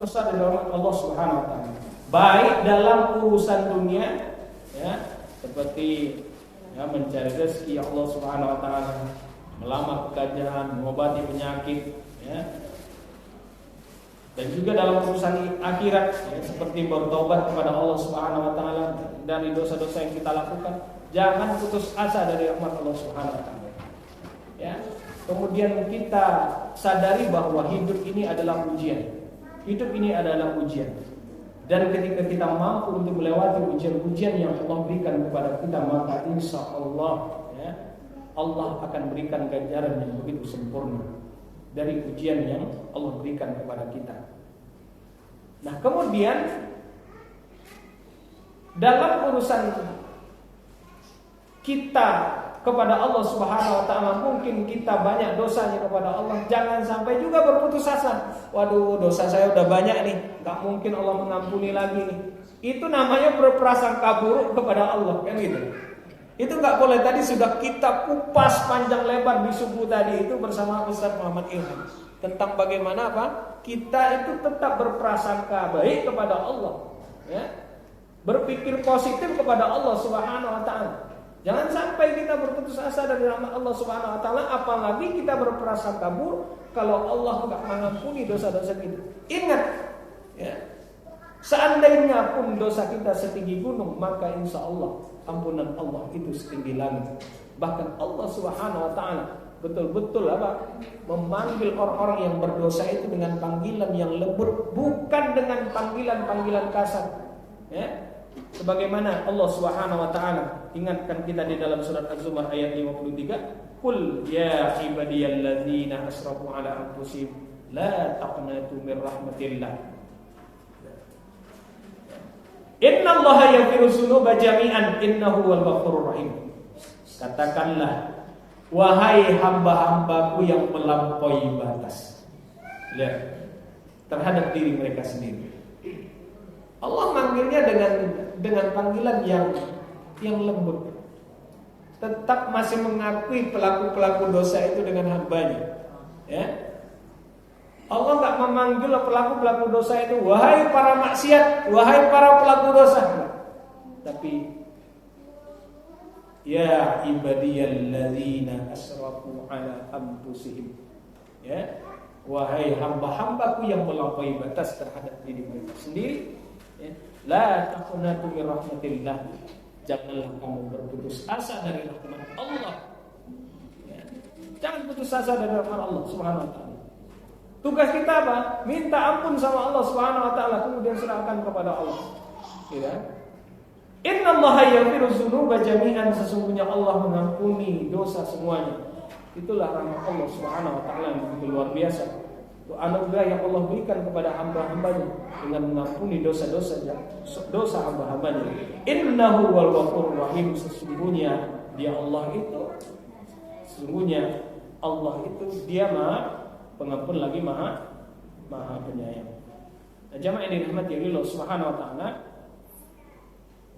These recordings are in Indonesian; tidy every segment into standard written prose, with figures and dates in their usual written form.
besar dari rahmat Allah Subhanahu wa taala. Baik dalam urusan dunia ya, seperti ya, mencari rezeki Allah Subhanahu wa taala, melamar pekerjaan, mengobati penyakit ya. Dan juga dalam urusan akhirat ya, seperti bertobat kepada Allah Subhanahu wa taala dari dosa-dosa yang kita lakukan. Jangan putus asa dari rahmat Allah Subhanahu wa taala. Ya. Kemudian kita sadari bahwa hidup ini adalah ujian. Hidup ini adalah ujian. Dan ketika kita mampu untuk melewati ujian-ujian yang Allah berikan kepada kita, maka insya Allah ya, Allah akan berikan ganjaran yang begitu sempurna dari ujian yang Allah berikan kepada kita. Nah, kemudian dalam urusan kita kepada Allah Subhanahu wa taala, mungkin kita banyak dosanya kepada Allah, jangan sampai juga berputus asa. Waduh, dosa saya udah banyak nih, enggak mungkin Allah mengampuni lagi nih. Itu namanya berprasangka buruk kepada Allah, kan gitu. Itu enggak boleh. Tadi sudah kita kupas panjang lebar di subuh tadi itu bersama Ustaz Muhammad Ilham tentang bagaimana apa? Kita itu tetap berprasangka baik kepada Allah, ya. Berpikir positif kepada Allah Subhanahu wa taala. Jangan sampai kita berputus asa dari rahmat Allah Subhanahu wa taala, apalagi kita berprasangka buruk kalau Allah enggak mengampuni dosa-dosa kita. Ingat, ya. Seandainya pun dosa kita setinggi gunung, maka insya Allah ampunan Allah itu setinggi langit. Bahkan Allah Subhanahu wa taala betul-betul apa? Memanggil orang-orang yang berdosa itu dengan panggilan yang lembut, bukan dengan panggilan-panggilan kasar. Ya. Sebagaimana Allah Subhanahu wa taala ingatkan kita di dalam surat Az-Zumar ayat 53, "Qul ya ibadiyalladzina asrafu ala anfusihim la taqnatu min rahmatillah. Innallaha yaghfiru dzunuba jami'an innahu wal ghafurur rahim." Katakanlah, wahai hamba-hambaku yang melampaui batas. Lihat, terhadap diri mereka sendiri. Allah manggilnya dengan panggilan yang lembut. Tetap masih mengakui pelaku-pelaku dosa itu dengan hambanya. Ya. Allah enggak memanggil pelaku-pelaku dosa itu wahai para maksiat, wahai para pelaku dosa. Tapi ya ibadiyalladzina asrafu ala anfusihim. Ya, wahai hamba-hambaku yang melampaui batas terhadap diri mereka sendiri. Ya. La taqnatu min rahmatillah. Janganlah kamu berputus asa dari rahmat Allah. Ya. Jangan putus asa dari rahmat Allah Subhanahu wa taala. Tugas kita apa? Minta ampun sama Allah Subhanahu wa taala, kemudian serahkan kepada Allah. Ya. Innallaha yaghfiru dzunuba jami'an, sesungguhnya Allah mengampuni dosa semuanya. Itulah rahmat Allah Subhanahu wa taala yang begitu luar biasa. Itu anugerah yang Allah berikan kepada hamba-hambanya dengan mengampuni dosa-dosa hamba-hambanya. Innahu wal ghafurur rahim, sesungguhnya Allah itu dia Maha Pengampun lagi Maha Penyayang. Nah, jamaah yang dirahmati Allah Subhanahu wa taala,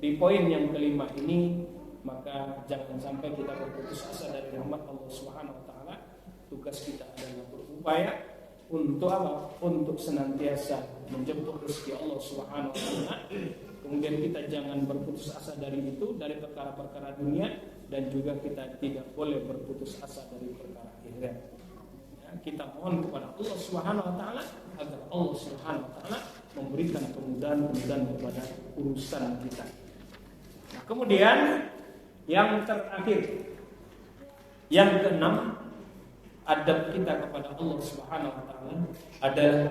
di poin yang kelima ini, maka jangan sampai kita berputus asa dari rahmat Allah Subhanahu wa taala. Tugas kita adalah berupaya untuk apa? Untuk senantiasa menjemput rezeki Allah Subhanahu wa taala. Kemudian kita jangan berputus asa dari itu, dari perkara-perkara dunia, dan juga kita tidak boleh berputus asa dari perkara akhirat. Kita mohon kepada Allah Subhanahu wa taala agar Allah Subhanahu wa taala memberikan kemudahan-kemudahan kepada urusan kita. Nah, kemudian yang terakhir, yang keenam, adab kita kepada Allah Subhanahu wa taala adalah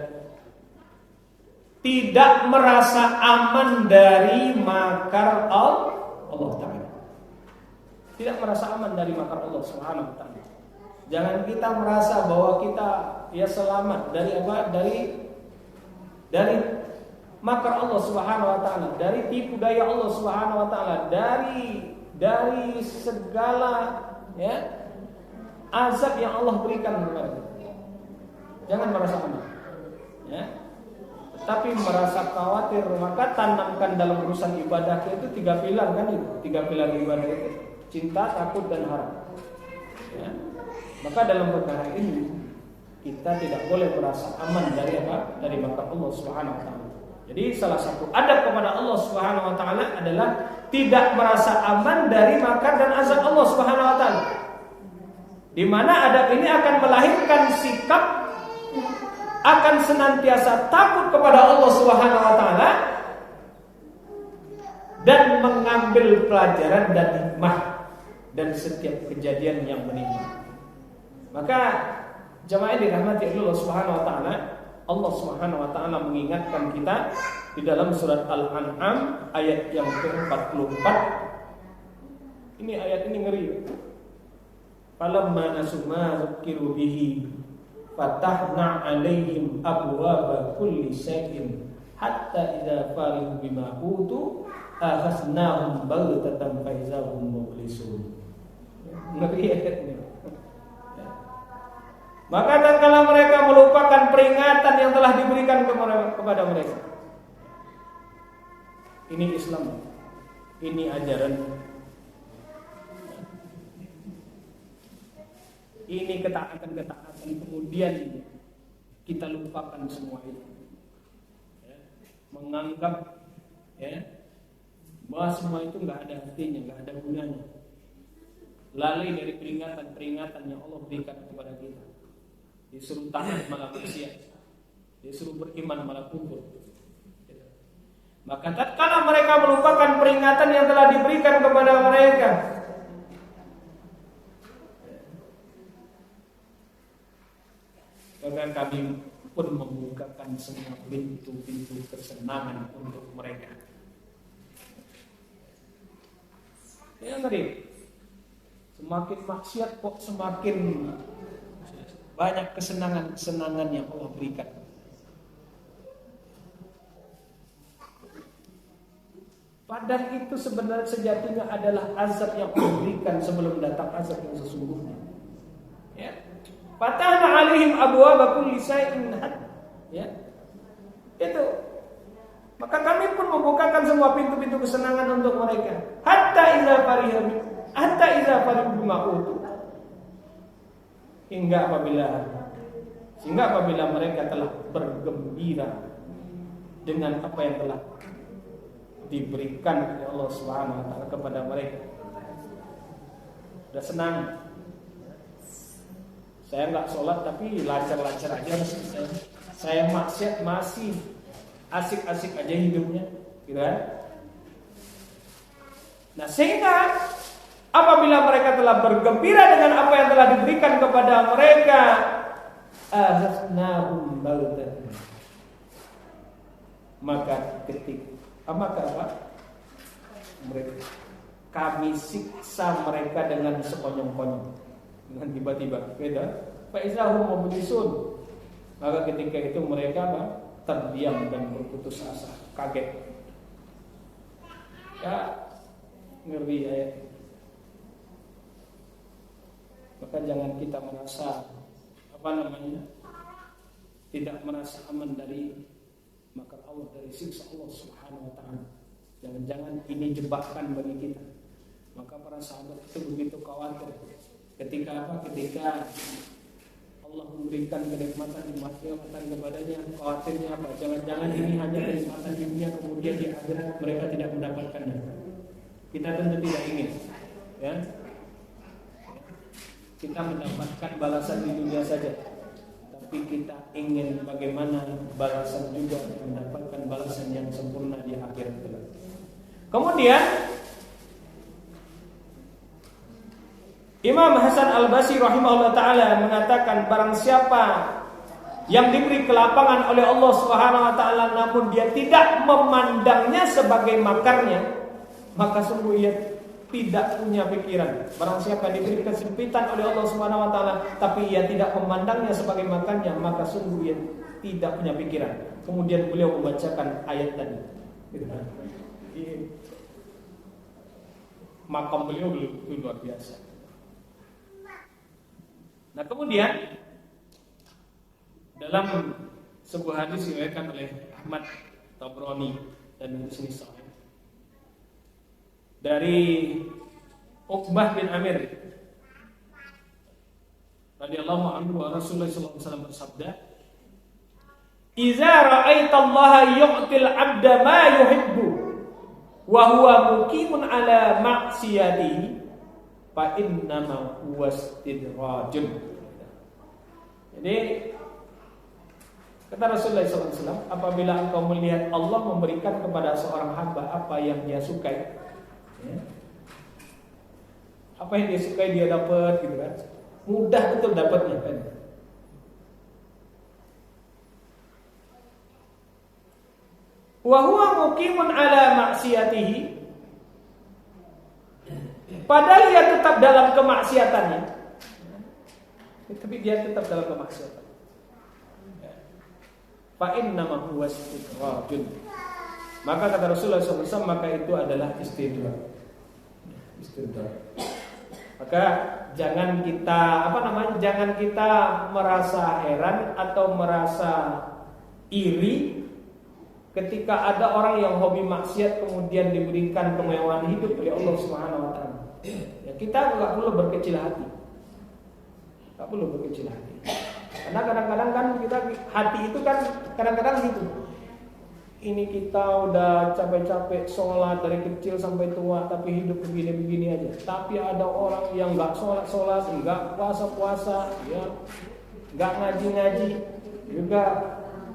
tidak merasa aman dari makar Allah taala. Tidak merasa aman dari makar Allah Subhanahu wa taala. Jangan kita merasa bahwa kita ya selamat dari apa? Dari makar Allah Subhanahu wa taala, dari tipu daya Allah Subhanahu wa taala, dari segala ya azab yang Allah berikan kepada kita. Jangan merasa aman. Ya. Tapi merasa khawatir, maka tanamkan dalam urusan ibadah itu 3 pilar kan itu. 3 pilar ibadah itu: cinta, takut, dan harap. Ya. Maka dalam perkara ini kita tidak boleh merasa aman dari apa? Dari makar Allah Subhanahu wa taala. Jadi salah satu adab kepada Allah Subhanahu wa taala adalah tidak merasa aman dari makar dan azab Allah Subhanahu wa taala. Di mana adab ini akan melahirkan sikap akan senantiasa takut kepada Allah Subhanahu wa taala dan mengambil pelajaran dan hikmah dari setiap kejadian yang menimpa. Maka jemaah yang dirahmati Allah Subhanahu wa taala, Allah Subhanahu wa taala mengingatkan kita di dalam surat Al-An'am ayat yang ke-44. Ini ayat ini ngeri. Falamma nasuma zukiru bihi fatahna 'alaihim abwaaba kulli syai'in hatta idza farihu bima utu akhadnahum baghtatan fa idza hum mublisun. Ngeri ayat ini. Maka tatkala mereka melupakan peringatan yang telah diberikan kepada mereka. Ini Islam. Ini ajaran. Ini ketaatan-ketaatan, kemudian kita lupakan semua itu. Menganggap bahwa semua itu nggak ada artinya, nggak ada gunanya. Lalai dari peringatan-peringatan yang Allah berikan kepada kita. Disuruh taat malah maksiat, disuruh beriman malah kufur. Maka tatkala mereka melupakan peringatan yang telah diberikan kepada mereka, maka kami pun membukakan semua pintu-pintu kesenangan untuk mereka. Ya ngeri. Semakin maksiat kok semakin banyak kesenangan-kesenangan yang Allah berikan. Padahal itu sebenarnya sejatinya adalah azab yang Allah berikan sebelum datang azab yang sesungguhnya. Ya. Fatahna 'alaihim abwaaba kulli syai'in. Ya. Itu. Maka kami pun membukakan semua pintu-pintu kesenangan untuk mereka. Hatta idza farihu bima utu. Sehingga apabila mereka telah bergembira dengan apa yang telah diberikan oleh Allah Subhanahu wa taala kepada mereka, sudah senang. Saya enggak sholat tapi lancar-lancar aja, saya maksiat masih asik-asik aja hidupnya, gitu kan? Nah, sehingga apabila mereka telah bergembira dengan apa yang telah diberikan kepada mereka, akhadnahum baghtatan. Maka mereka kami siksa mereka dengan sekonyong-konyong, dengan tiba-tiba. Beda. Fa izahum mublisun. Maka ketika itu mereka terdiam dan berputus asa, kaget. Ya, ngeri ayat. Maka jangan kita merasa tidak merasa aman dari makar Allah, dari siksa Allah Subhanahu wa taala. Jangan-jangan ini jebakan bagi kita. Maka para sahabat itu begitu khawatir ketika Allah memberikan kenikmatan kepadanya. Khawatirnya apa? Jangan-jangan ini hanya kenikmatan di dunia, kemudian di akhirat mereka tidak mendapatkannya. Kita tentu tidak ingin, ya. Kita mendapatkan balasan di dunia saja, tapi kita ingin bagaimana balasan juga mendapatkan balasan yang sempurna di akhirat kelak. Kemudian Imam Hasan Al-Basri rahimahullah taala mengatakan, barang siapa yang diberi kelapangan oleh Allah Subhanahu wa taala namun dia tidak memandangnya sebagai makarnya, maka sungguh ia tidak punya pikiran. Barang siapa diberi kesempitan oleh Allah Subhanahu wa taala tapi ia tidak memandangnya sebagai makannya, maka sungguh ia tidak punya pikiran. Kemudian beliau membacakan ayat tadi. Makam beliau itu luar biasa. Nah, kemudian dalam sebuah hadis diriwayatkan oleh Ahmad, Tabrani dan Muslim dari Uqbah bin Amir radhiyallahu anhu Rasulullah sallallahu alaihi wasallam bersabda, "Idza ra'aitallaha yu'til 'abda ma yuhibbu wa huwa muqimun 'ala ma'siyatihi fa innama huwa istidrajun." Jadi kata Rasulullah SAW, apabila engkau melihat Allah memberikan kepada seorang hamba apa yang dia sukai, ya, apa yang dia sukai dia dapat, gitu kan? Mudah betul dapatnya kan? Wa huwa muqimun ala maksiatihi, padahal dia tetap dalam kemaksiatannya, tapi dia tetap dalam kemaksiatan. Fa innama huwa istidrajun. Maka kata Rasulullah SAW, maka itu adalah istidraj. Maka jangan kita jangan kita merasa heran atau merasa iri ketika ada orang yang hobi maksiat kemudian diberikan kemewahan hidup oleh Allah Subhanahu wa taala. Ya, kita enggak perlu berkecil hati. Enggak perlu berkecil hati. Karena kadang-kadang kan kita hati itu kan kadang-kadang gitu. Ini kita udah capek-capek sholat dari kecil sampai tua, tapi hidup begini-begini aja. Tapi ada orang yang nggak sholat, nggak puasa-puasa, ya, nggak ngaji-ngaji, juga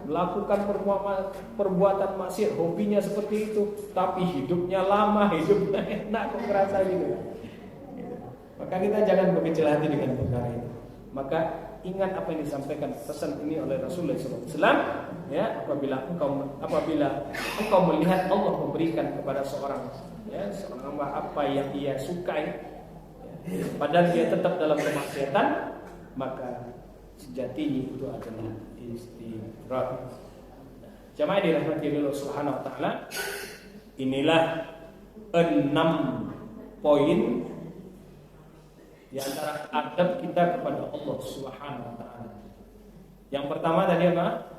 melakukan perbuatan maksiat, hobinya seperti itu, tapi hidupnya lama, hidupnya enak, kok ngerasa gitu. Maka kita jangan berkecil hati dengan perkara itu. Maka ingat apa yang disampaikan pesan ini oleh Rasulullah SAW. Ya, apabila engkau melihat Allah memberikan kepada seorang hamba apa yang ia sukai, ya, padahal dia tetap dalam kemaksiatan, maka sejatinya itu adalah istidraj. Jamaah dirahmati Allah Subhanahu wa taala, inilah 6 poin di antara adab kita kepada Allah Subhanahu wa taala. Yang pertama tadi apa?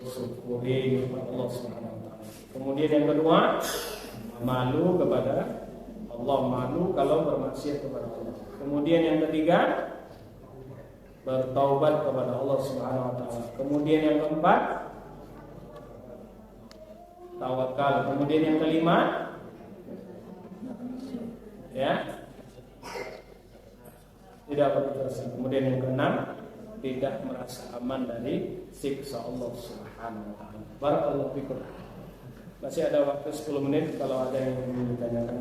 Syukuri kepada Allah Subhanahu wa taala. Kemudian yang kedua, malu kepada Allah, malu kalau bermaksiat kepada Allah. Kemudian yang ketiga, bertaubat kepada Allah Subhanahu wa taala. Kemudian yang keempat, tawakal. Kemudian yang kelima, ya, tidak berputus asa. Kemudian yang keenam, tidak merasa aman dari siksa Allah Subhanahu wa taala. Barakallahu fikum. Masih ada waktu 10 menit kalau ada yang ingin ditanyakan.